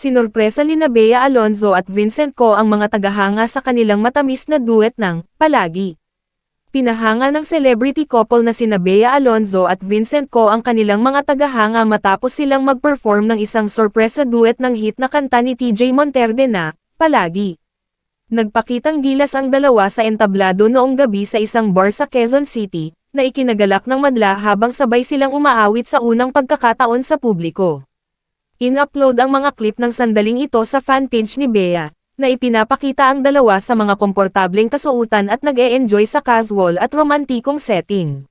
Sinorpresa nina Bea Alonzo at Vincent Co ang mga tagahanga sa kanilang matamis na duet ng Palagi. Pinahanga ng celebrity couple na sina Bea Alonzo at Vincent Co ang kanilang mga tagahanga matapos silang mag-perform ng isang sorpresa duet ng hit na kanta ni TJ Monterde na Palagi. Nagpakitang gilas ang dalawa sa entablado noong gabi sa isang bar sa Quezon City, na ikinagalak ng madla habang sabay silang umaawit sa unang pagkakataon sa publiko. In-upload ang mga clip ng sandaling ito sa fanpage ni Bea, na ipinapakita ang dalawa sa mga komportableng kasuotan at nag-e-enjoy sa casual at romantikong setting.